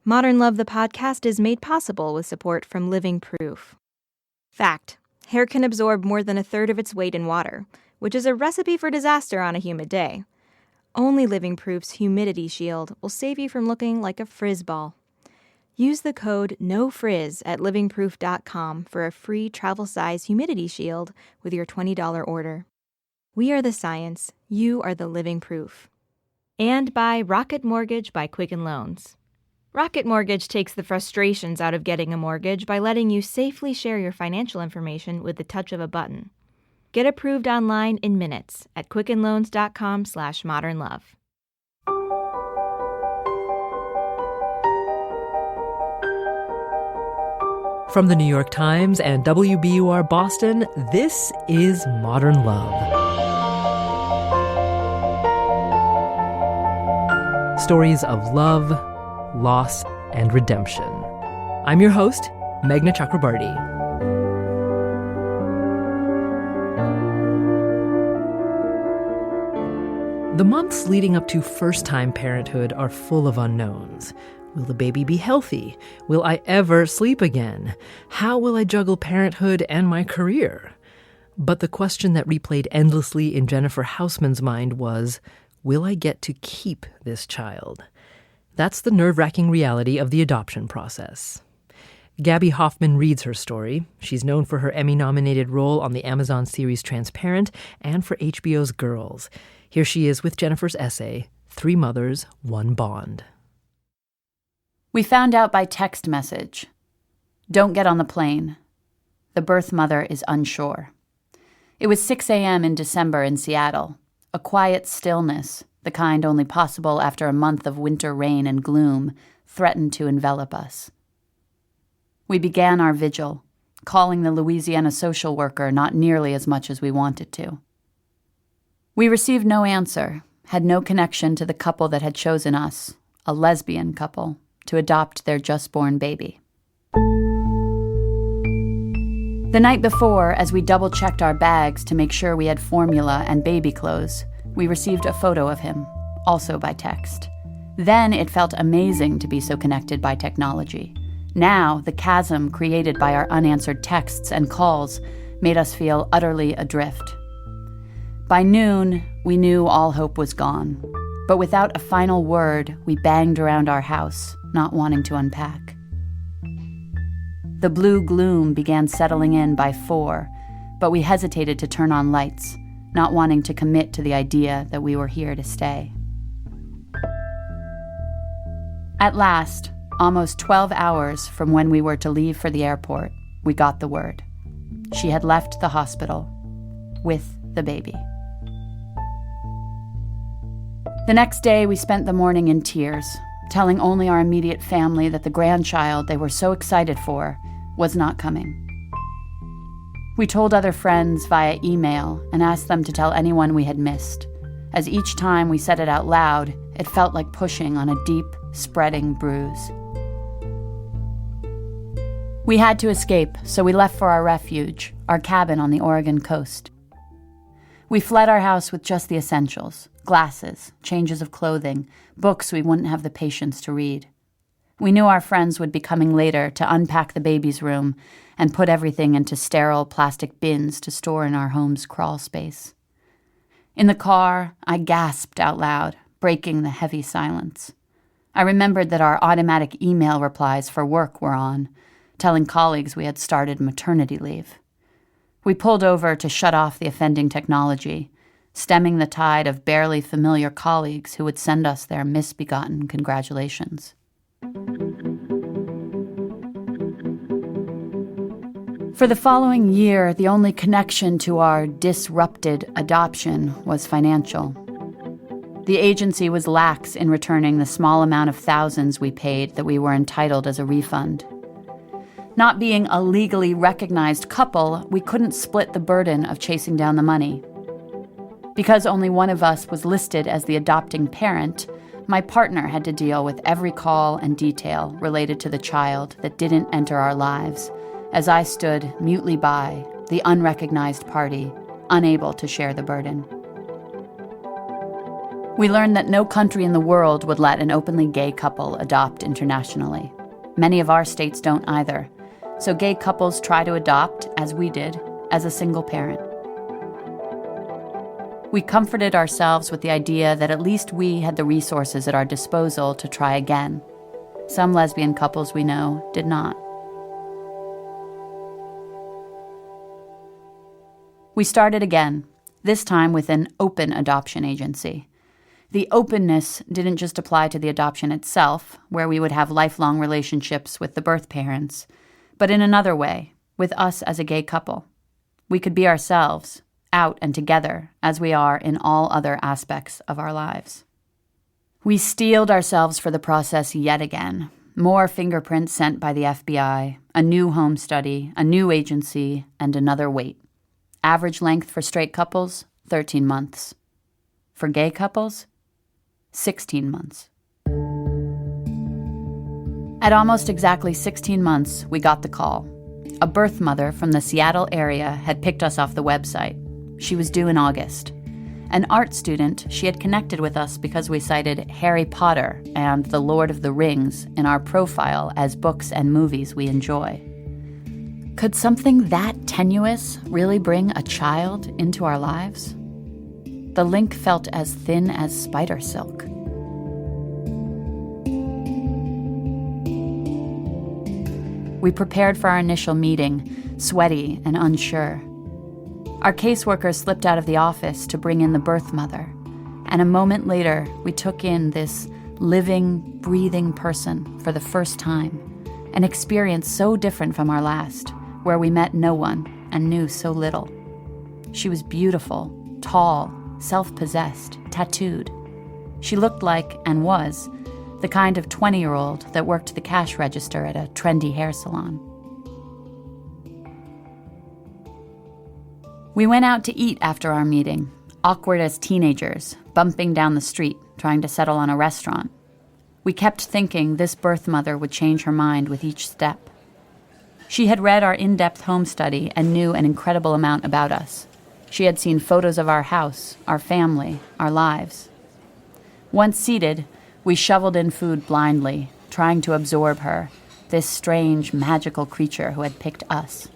Modern Love, the podcast, is made possible with support from Living Proof. Fact: hair can absorb more than a third of its weight in water, which is a recipe for disaster on a humid day. Only Living Proof's Humidity Shield will save you from looking like a frizzball. Use the code NOFRIZZ at livingproof.com for a free travel-size humidity shield with your $20 order. We are the science. You are the living proof. And by Rocket Mortgage by Quicken Loans. Rocket Mortgage takes the frustrations out of getting a mortgage by letting you safely share your financial information with the touch of a button. Get approved online in minutes at quickenloans.com/modernlove. From the New York Times and WBUR Boston, this is Modern Love. Stories of love, loss, and redemption. I'm your host, Meghna Chakrabarty. The months leading up to first-time parenthood are full of unknowns. Will the baby be healthy? Will I ever sleep again? How will I juggle parenthood and my career? But the question that replayed endlessly in Jennifer Hausman's mind was, will I get to keep this child? That's the nerve-wracking reality of the adoption process. Gaby Hoffmann reads her story. She's known for her Emmy-nominated role on the Amazon series Transparent and for HBO's Girls. Here she is with Jennifer's essay, 3 Mothers, 1 Bond. We found out by text message. Don't get on the plane. The birth mother is unsure. It was 6 a.m. in December in Seattle. A quiet stillness, the kind only possible after a month of winter rain and gloom, threatened to envelop us. We began our vigil, calling the Louisiana social worker not nearly as much as we wanted to. We received no answer, had no connection to the couple that had chosen us, a lesbian couple, to adopt their just-born baby. The night before, as we double-checked our bags to make sure we had formula and baby clothes, we received a photo of him, also by text. Then it felt amazing to be so connected by technology. Now, the chasm created by our unanswered texts and calls made us feel utterly adrift. By noon, we knew all hope was gone. But without a final word, we banged around our house, not wanting to unpack. The blue gloom began settling in by 4, but we hesitated to turn on lights, not wanting to commit to the idea that we were here to stay. At last, almost 12 hours from when we were to leave for the airport, we got the word. She had left the hospital with the baby. The next day, we spent the morning in tears, telling only our immediate family that the grandchild they were so excited for was not coming. We told other friends via email and asked them to tell anyone we had missed. As each time we said it out loud, it felt like pushing on a deep, spreading bruise. We had to escape, so we left for our refuge, our cabin on the Oregon coast. We fled our house with just the essentials: glasses, changes of clothing, books we wouldn't have the patience to read. We knew our friends would be coming later to unpack the baby's room and put everything into sterile plastic bins to store in our home's crawl space. In the car, I gasped out loud, breaking the heavy silence. I remembered that our automatic email replies for work were on, telling colleagues we had started maternity leave. We pulled over to shut off the offending technology, stemming the tide of barely familiar colleagues who would send us their misbegotten congratulations. For the following year, the only connection to our disrupted adoption was financial. The agency was lax in returning the small amount of thousands we paid that we were entitled as a refund. Not being a legally recognized couple, we couldn't split the burden of chasing down the money. Because only one of us was listed as the adopting parent, my partner had to deal with every call and detail related to the child that didn't enter our lives, as I stood mutely by, the unrecognized party, unable to share the burden. We learned that no country in the world would let an openly gay couple adopt internationally. Many of our states don't either. So gay couples try to adopt, as we did, as a single parent. We comforted ourselves with the idea that at least we had the resources at our disposal to try again. Some lesbian couples we know did not. We started again, this time with an open adoption agency. The openness didn't just apply to the adoption itself, where we would have lifelong relationships with the birth parents, but in another way, with us as a gay couple. We could be ourselves, out and together, as we are in all other aspects of our lives. We steeled ourselves for the process yet again. More fingerprints sent by the FBI, a new home study, a new agency, and another wait. Average length for straight couples, 13 months. For gay couples, 16 months. At almost exactly 16 months, we got the call. A birth mother from the Seattle area had picked us off the website. She was due in August. An art student, she had connected with us because we cited Harry Potter and The Lord of the Rings in our profile as books and movies we enjoy. Could something that tenuous really bring a child into our lives? The link felt as thin as spider silk. We prepared for our initial meeting, sweaty and unsure. Our caseworker slipped out of the office to bring in the birth mother, and a moment later, we took in this living, breathing person for the first time, an experience so different from our last, where we met no one and knew so little. She was beautiful, tall, self-possessed, tattooed. She looked like, and was, the kind of 20-year-old that worked the cash register at a trendy hair salon. We went out to eat after our meeting, awkward as teenagers, bumping down the street, trying to settle on a restaurant. We kept thinking this birth mother would change her mind with each step. She had read our in-depth home study and knew an incredible amount about us. She had seen photos of our house, our family, our lives. Once seated, we shoveled in food blindly, trying to absorb her, this strange, magical creature who had picked us.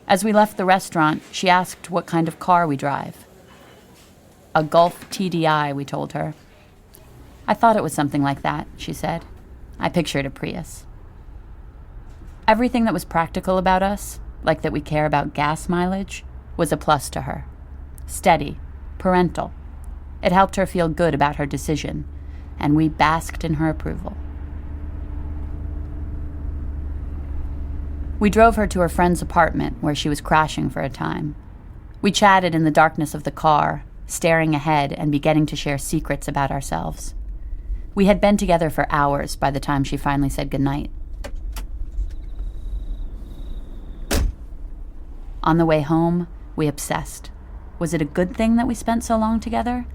As we left the restaurant, she asked what kind of car we drive. A Golf TDI, we told her. I thought it was something like that, she said. I pictured a Prius. Everything that was practical about us, like that we care about gas mileage, was a plus to her. Steady, parental. It helped her feel good about her decision, and we basked in her approval. We drove her to her friend's apartment, where she was crashing for a time. We chatted in the darkness of the car, staring ahead and beginning to share secrets about ourselves. We had been together for hours by the time she finally said goodnight. On the way home, we obsessed. Was it a good thing that we spent so long together?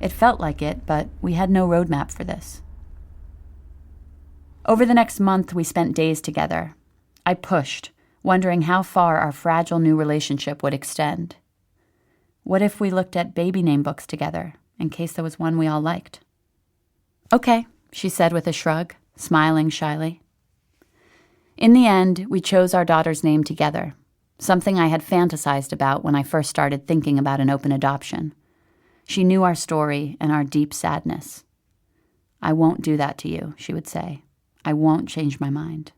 It felt like it, but we had no roadmap for this. Over the next month, we spent days together. I pushed, wondering how far our fragile new relationship would extend. What if we looked at baby name books together, in case there was one we all liked? Okay, she said with a shrug, smiling shyly. In the end, we chose our daughter's name together, something I had fantasized about when I first started thinking about an open adoption. She knew our story and our deep sadness. I won't do that to you, she would say. I won't change my mind.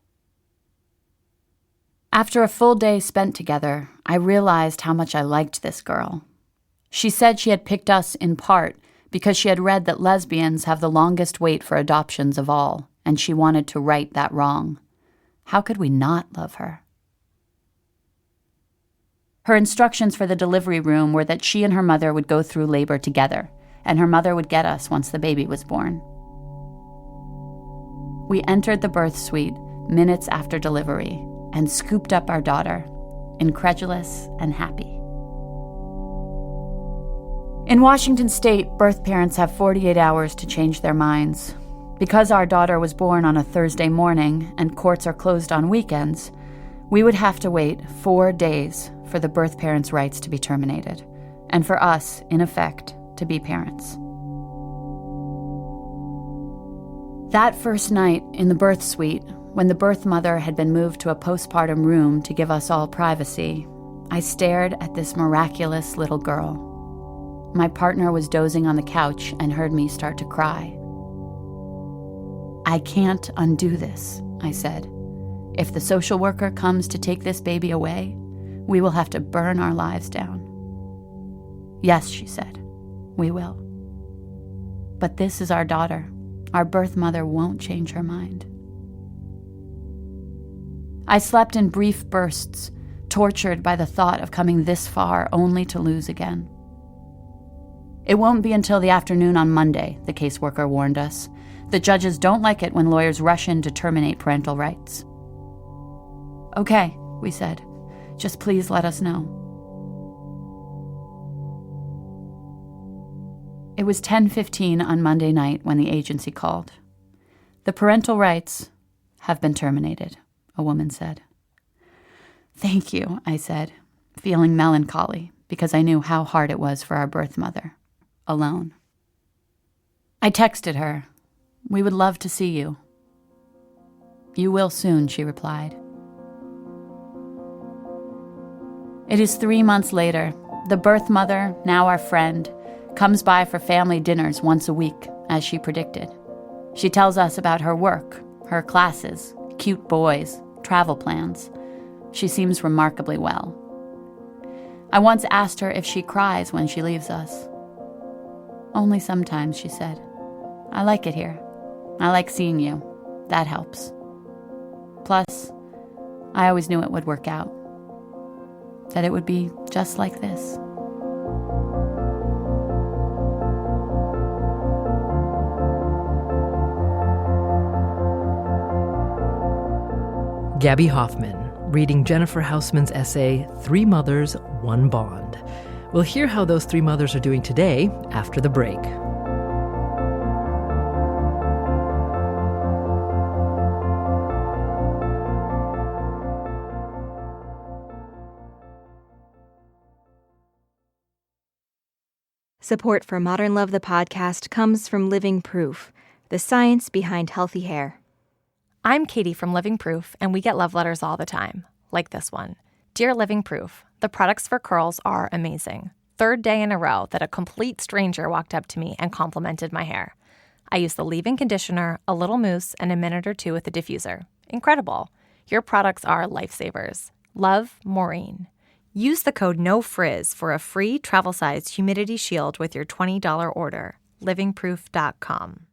After a full day spent together, I realized how much I liked this girl. She said she had picked us in part because she had read that lesbians have the longest wait for adoptions of all, and she wanted to right that wrong. How could we not love her? Her instructions for the delivery room were that she and her mother would go through labor together, and her mother would get us once the baby was born. We entered the birth suite minutes after delivery and scooped up our daughter, incredulous and happy. In Washington state, birth parents have 48 hours to change their minds. Because our daughter was born on a Thursday morning and courts are closed on weekends, we would have to wait 4 days for the birth parents' rights to be terminated, and for us, in effect, to be parents. That first night in the birth suite, when the birth mother had been moved to a postpartum room to give us all privacy, I stared at this miraculous little girl. My partner was dozing on the couch and heard me start to cry. "I can't undo this," I said. "If the social worker comes to take this baby away, we will have to burn our lives down." "Yes," she said, "we will. But this is our daughter. Our birth mother won't change her mind." I slept in brief bursts, tortured by the thought of coming this far only to lose again. "It won't be until the afternoon on Monday," the caseworker warned us. "The judges don't like it when lawyers rush in to terminate parental rights." "Okay," we said. "Just please let us know." It was 10:15 on Monday night when the agency called. "The parental rights have been terminated," a woman said. "Thank you," I said, feeling melancholy because I knew how hard it was for our birth mother, alone. I texted her, "We would love to see you." "You will soon," she replied. It is 3 months later. The birth mother, now our friend, comes by for family dinners once a week, as she predicted. She tells us about her work, her classes, cute boys, travel plans. She seems remarkably well. I once asked her if she cries when she leaves us. "Only sometimes," she said. "I like it here. I like seeing you. That helps. Plus, I always knew it would work out. That it would be just like this." Gaby Hoffmann, reading Jennifer Hausman's essay, 3 Mothers, 1 Bond. We'll hear how those 3 mothers are doing today after the break. Support for Modern Love the podcast comes from Living Proof, the science behind healthy hair. I'm Katie from Living Proof, and we get love letters all the time, like this one. "Dear Living Proof, the products for curls are amazing. 3rd day in a row that a complete stranger walked up to me and complimented my hair. I use the leave-in conditioner, a little mousse, and a minute or 2 with the diffuser. Incredible. Your products are lifesavers. Love, Maureen." Use the code NOFRIZ for a free travel-sized humidity shield with your $20 order. livingproof.com.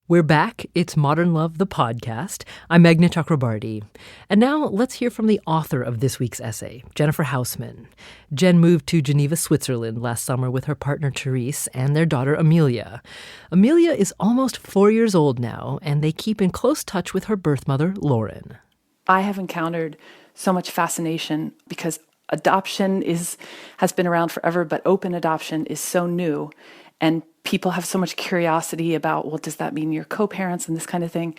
We're back. It's Modern Love, the podcast. I'm Meghna Chakrabarty. And now let's hear from the author of this week's essay, Jennifer Hausmann. Jen moved to Geneva, Switzerland last summer with her partner Therese and their daughter Amelia. Amelia is almost 4 years old now, and they keep in close touch with her birth mother, Lauren. I have encountered so much fascination because adoption has been around forever, but open adoption is so new. And people have so much curiosity about, well, does that mean you're co-parents and this kind of thing?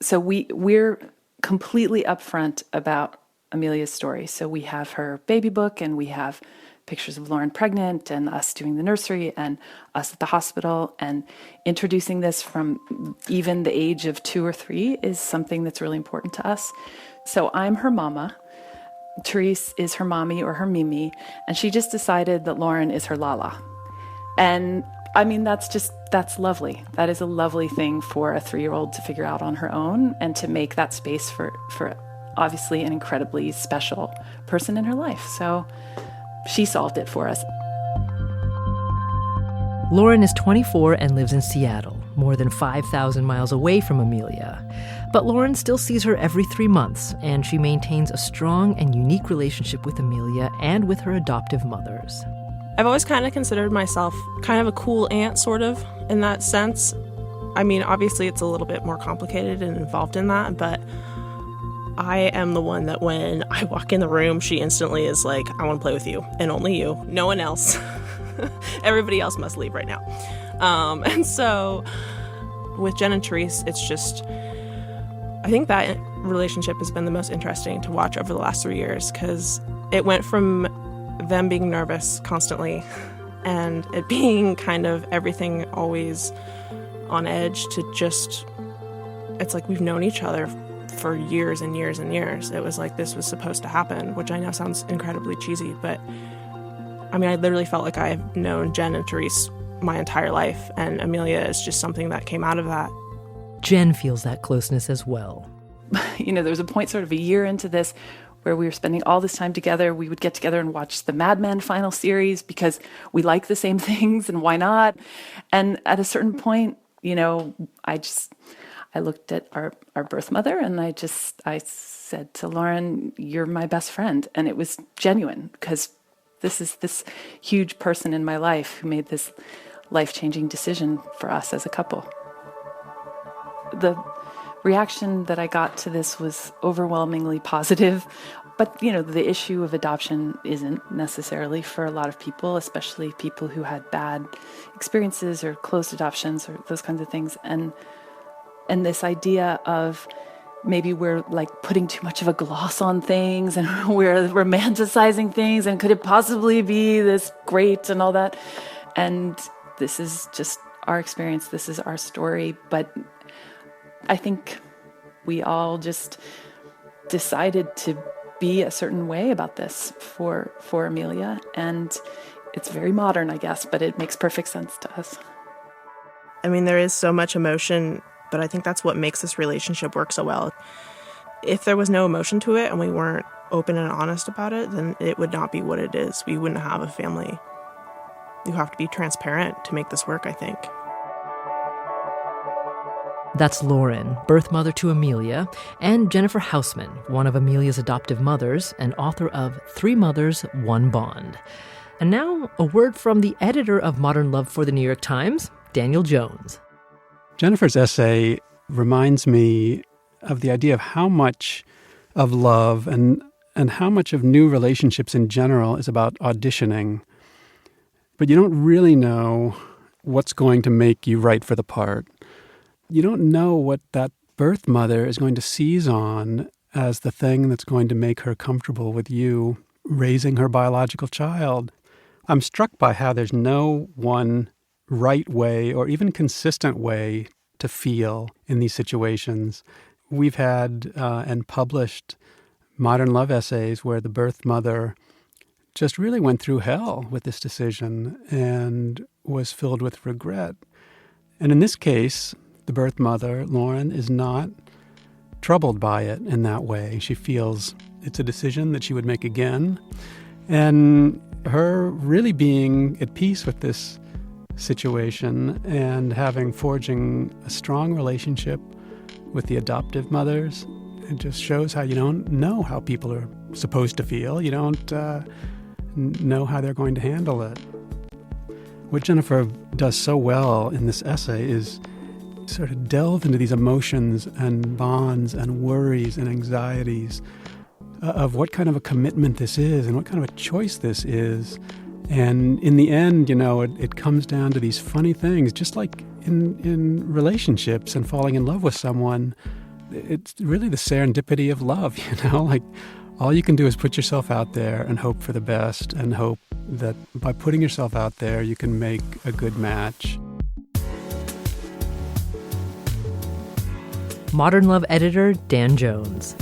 So we're completely upfront about Amelia's story. So we have her baby book, and we have pictures of Lauren pregnant and us doing the nursery and us at the hospital. And introducing this from even the age of 2 or 3 is something that's really important to us. So I'm her mama. Therese is her mommy or her Mimi. And she just decided that Lauren is her Lala. And I mean, that's lovely. That is a lovely thing for a 3-year-old to figure out on her own and to make that space for obviously an incredibly special person in her life. So she solved it for us. Lauren is 24 and lives in Seattle, more than 5,000 miles away from Amelia. But Lauren still sees her every 3 months, and she maintains a strong and unique relationship with Amelia and with her adoptive mothers. I've always kind of considered myself kind of a cool aunt, sort of, in that sense. I mean, obviously it's a little bit more complicated and involved in that, but I am the one that when I walk in the room, she instantly is like, "I want to play with you, and only you, no one else." Everybody else must leave right now. And so with Jen and Therese, it's just, I think that relationship has been the most interesting to watch over the last 3 years, because it went from them being nervous constantly and it being kind of everything always on edge to just it's like we've known each other for years and years and years. It was like this was supposed to happen, which I know sounds incredibly cheesy, but I mean, I literally felt like I've known Jen and Therese my entire life, and Amelia is just something that came out of that. Jen feels that closeness as well. There was a point sort of a year into this where we were spending all this time together. We would get together and watch the Mad Men final series because we like the same things, and why not? And at a certain point, I looked at our birth mother, and I said to Lauren, "You're my best friend." And it was genuine, because this is this huge person in my life who made this life-changing decision for us as a couple. The reaction that I got to this was overwhelmingly positive, but the issue of adoption isn't necessarily for a lot of people, especially people who had bad experiences or closed adoptions or those kinds of things. And this idea of maybe we're like putting too much of a gloss on things and we're romanticizing things, and could it possibly be this great and all that? And this is just our experience. This is our story. But I think we all just decided to be a certain way about this for Amelia. And it's very modern, I guess, but it makes perfect sense to us. I mean, there is so much emotion, but I think that's what makes this relationship work so well. If there was no emotion to it and we weren't open and honest about it, then it would not be what it is. We wouldn't have a family. You have to be transparent to make this work, I think. That's Lauren, birth mother to Amelia, and Jennifer Hoffmann, one of Amelia's adoptive mothers and author of 3 Mothers, 1 Bond. And now, a word from the editor of Modern Love for the New York Times, Daniel Jones. Jennifer's essay reminds me of the idea of how much of love and how much of new relationships in general is about auditioning. But you don't really know what's going to make you right for the part. You don't know what that birth mother is going to seize on as the thing that's going to make her comfortable with you raising her biological child. I'm struck by how there's no one right way or even consistent way to feel in these situations. We've had and published modern love essays where the birth mother just really went through hell with this decision and was filled with regret. And in this case, the birth mother, Lauren, is not troubled by it in that way. She feels it's a decision that she would make again. And her really being at peace with this situation and forging a strong relationship with the adoptive mothers, it just shows how you don't know how people are supposed to feel. You don't know how they're going to handle it. What Jennifer does so well in this essay is sort of delve into these emotions and bonds and worries and anxieties of what kind of a commitment this is and what kind of a choice this is. And in the end, it comes down to these funny things, just like in relationships and falling in love with someone. It's really the serendipity of love, like all you can do is put yourself out there and hope for the best and hope that by putting yourself out there, you can make a good match. Modern Love editor Dan Jones.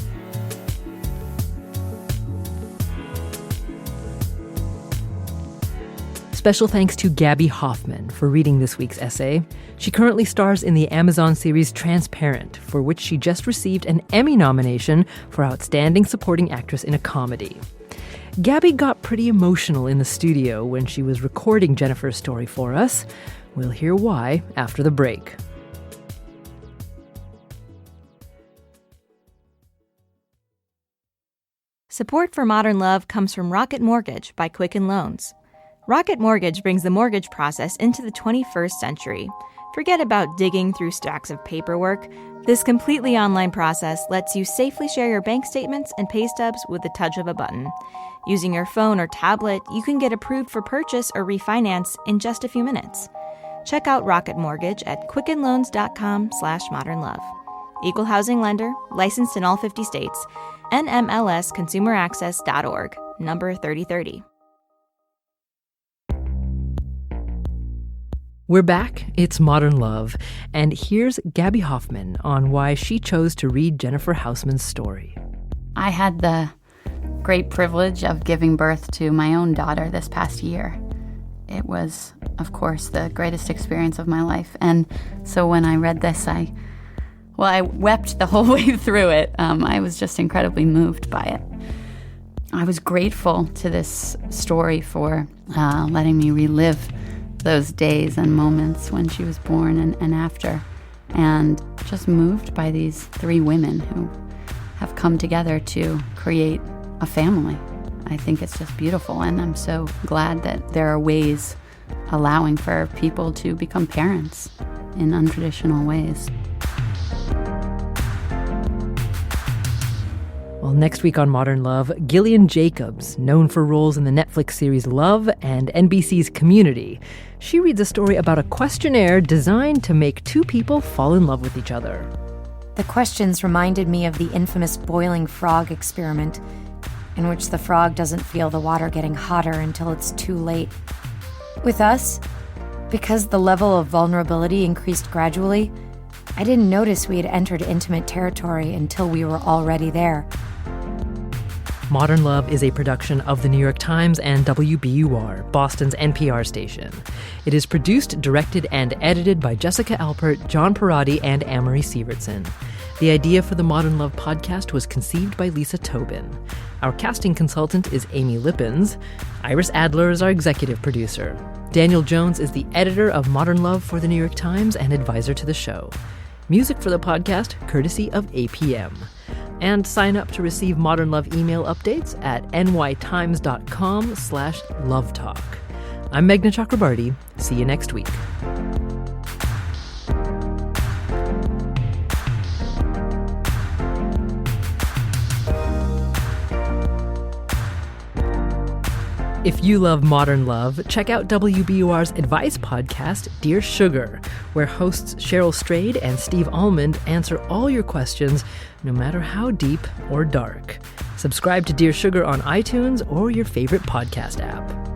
Special thanks to Gaby Hoffmann for reading this week's essay. She currently stars in the Amazon series Transparent, for which she just received an Emmy nomination for Outstanding Supporting Actress in a Comedy. Gaby got pretty emotional in the studio when she was recording Jennifer's story for us. We'll hear why after the break. Support for Modern Love comes from Rocket Mortgage by Quicken Loans. Rocket Mortgage brings the mortgage process into the 21st century. Forget about digging through stacks of paperwork. This completely online process lets you safely share your bank statements and pay stubs with the touch of a button. Using your phone or tablet, you can get approved for purchase or refinance in just a few minutes. Check out Rocket Mortgage at quickenloans.com/modernlove. Equal housing lender, licensed in all 50 states. NMLSconsumeraccess.org, number 3030. We're back. It's Modern Love. And here's Gaby Hoffmann on why she chose to read Jennifer Hausman's story. I had the great privilege of giving birth to my own daughter this past year. It was, of course, the greatest experience of my life. And so when I read this, I wept the whole way through it. I was just incredibly moved by it. I was grateful to this story for letting me relive those days and moments when she was born and after, and just moved by these three women who have come together to create a family. I think it's just beautiful, and I'm so glad that there are ways allowing for people to become parents in untraditional ways. Well, next week on Modern Love, Gillian Jacobs, known for roles in the Netflix series Love and NBC's Community. She reads a story about a questionnaire designed to make two people fall in love with each other. The questions reminded me of the infamous boiling frog experiment, in which the frog doesn't feel the water getting hotter until it's too late. With us, because the level of vulnerability increased gradually, I didn't notice we had entered intimate territory until we were already there. Modern Love is a production of The New York Times and WBUR, Boston's NPR station. It is produced, directed, and edited by Jessica Alpert, John Parati, and Amory Sievertson. The idea for the Modern Love podcast was conceived by Lisa Tobin. Our casting consultant is Amy Lippens. Iris Adler is our executive producer. Daniel Jones is the editor of Modern Love for The New York Times and advisor to the show. Music for the podcast, courtesy of APM. And sign up to receive Modern Love email updates at nytimes.com/lovetalk. I'm Meghna Chakrabarti. See you next week. If you love Modern Love, check out WBUR's advice podcast, Dear Sugar, where hosts Cheryl Strayed and Steve Almond answer all your questions, no matter how deep or dark. Subscribe to Dear Sugar on iTunes or your favorite podcast app.